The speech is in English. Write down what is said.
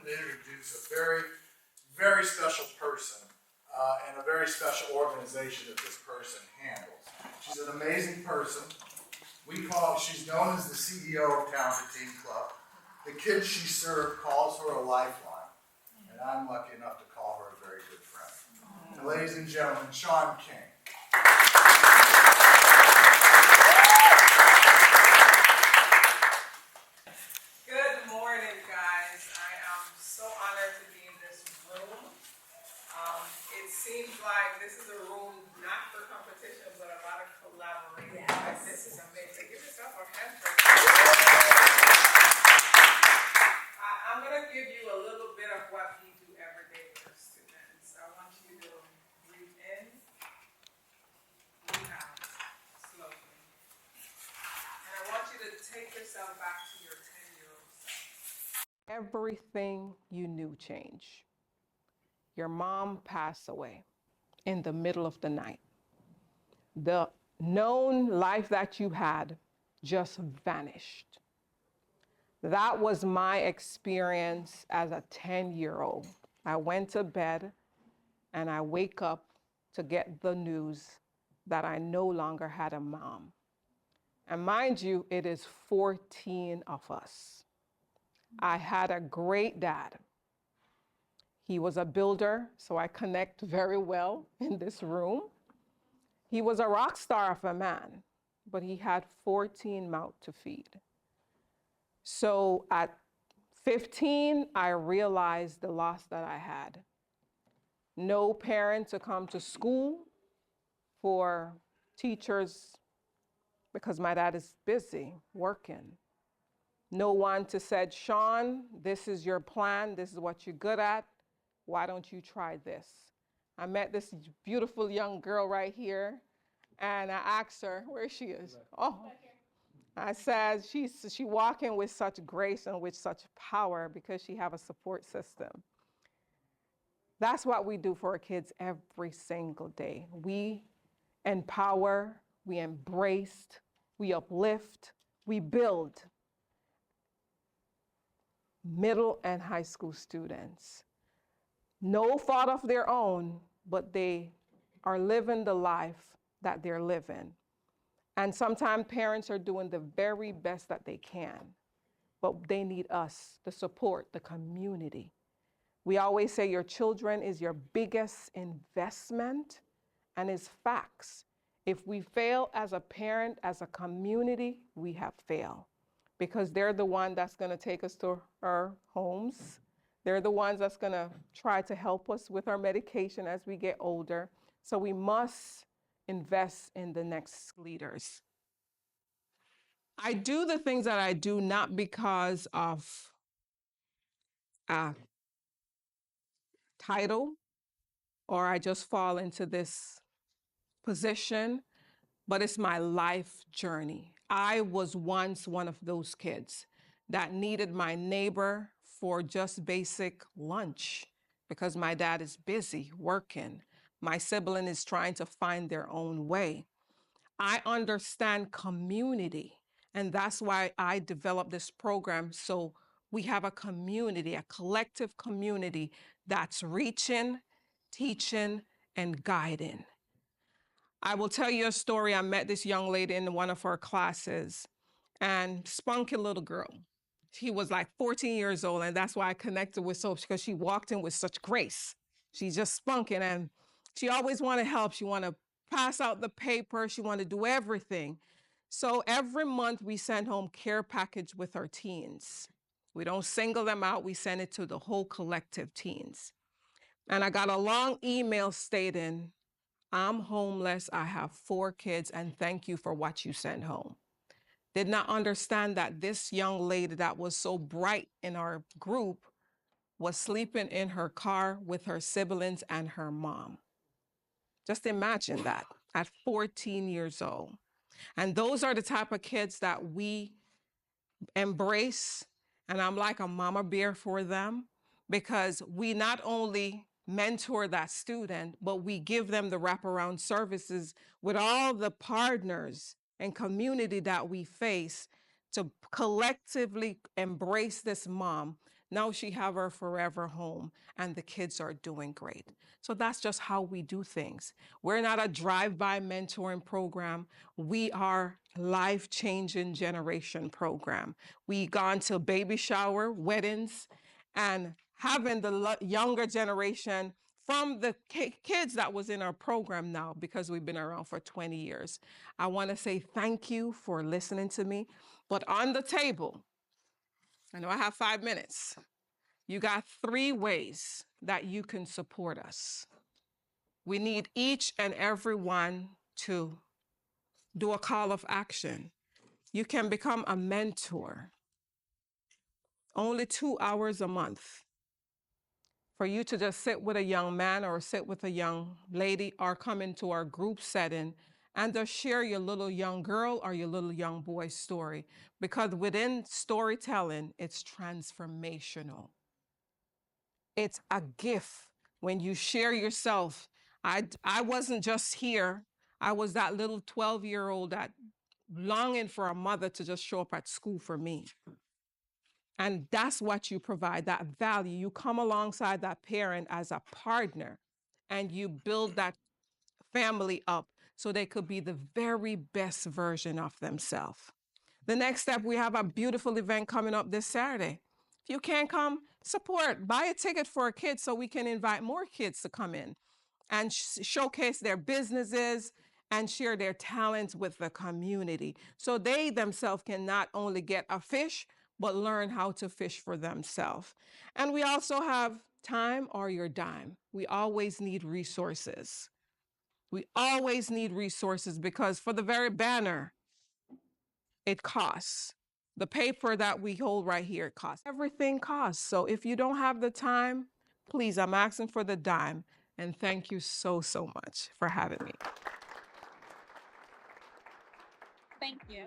wanted to introduce a very, very special person and a very special organization that this person handles. She's an amazing person. She's known as the CEO of Talented Teen Club. The kids she served calls her a lifeline, and I'm lucky enough to call her a very good friend. And ladies and gentlemen, Sean King. Good morning, guys. I am so honored to be in this room. It seems like this is a room not for competition, but a lot of collaboration. Yes. This is amazing. Give yourself a hand for I'm going to give you a little bit of what we do every day with our students. I want you to breathe in, breathe out slowly. And I want you to take yourself back to your 10-year-old self. Everything you knew changed. Your mom passed away in the middle of the night. The known life that you had just vanished. That was my experience as a 10-year-old. I went to bed and I wake up to get the news that I no longer had a mom. And mind you, it is 14 of us. I had a great dad. He was a builder, so I connect very well in this room. He was a rock star of a man, but he had 14 mouths to feed. So at 15, I realized the loss that I had. No parent to come to school for teachers because my dad is busy working. No one to say, Sean, this is your plan. This is what you're good at. Why don't you try this? I met this beautiful young girl right here, and I asked her where she is. Oh, I said she walking with such grace and with such power because she have a support system. That's what we do for our kids every single day. We empower, we embrace, we uplift, we build middle and high school students. No fault of their own, but they are living the life that they're living. And sometimes parents are doing the very best that they can, but they need us, the support, the community. We always say your children is your biggest investment, and it's facts. If we fail as a parent, as a community, we have failed because they're the one that's gonna take us to our homes. They're the ones that's gonna try to help us with our medication as we get older. So we must invest in the next leaders. I do the things that I do not because of a title or I just fall into this position, but it's my life journey. I was once one of those kids that needed my neighbor for just basic lunch because my dad is busy working. My sibling is trying to find their own way. I understand community, and that's why I developed this program so we have a community, a collective community that's reaching, teaching, and guiding. I will tell you a story. I met this young lady in one of our classes, and spunky little girl. She was like 14 years old, and that's why I connected with Soap because she walked in with such grace. She's just spunking, and she always wanted help. She wanted to pass out the paper. She wanted to do everything. So every month we send home care package with our teens. We don't single them out. We send it to the whole collective teens. And I got a long email stating, I'm homeless, I have 4 kids, and thank you for what you sent home. Did not understand that this young lady that was so bright in our group was sleeping in her car with her siblings and her mom. Just imagine that at 14 years old. And those are the type of kids that we embrace, and I'm like a mama bear for them because we not only mentor that student, but we give them the wraparound services with all the partners and community that we face to collectively embrace this mom, Now she have her forever home and the kids are doing great. So that's just how we do things. We're not a drive-by mentoring program. We are life-changing generation program. We gone to baby shower, weddings, and having the younger generation from the kids that was in our program now, because we've been around for 20 years. I want to say thank you for listening to me. But on the table, I know I have 5 minutes. You got 3 ways that you can support us. We need each and every one to do a call of action. You can become a mentor. Only 2 hours a month for you to just sit with a young man or sit with a young lady or come into our group setting and just share your little young girl or your little young boy story. Because within storytelling, it's transformational. It's a gift when you share yourself. I wasn't just here. I was that little 12-year-old that longing for a mother to just show up at school for me. And that's what you provide, that value. You come alongside that parent as a partner and you build that family up so they could be the very best version of themselves. The next step, we have a beautiful event coming up this Saturday. If you can't come, support, buy a ticket for a kid so we can invite more kids to come in and showcase their businesses and share their talents with the community. So they themselves can not only get a fish, but learn how to fish for themselves. And we also have time or your dime. We always need resources. We always need resources because for the very banner, it costs. The paper that we hold right here costs. Everything costs. So if you don't have the time, please, I'm asking for the dime. And thank you so, so much for having me. Thank you.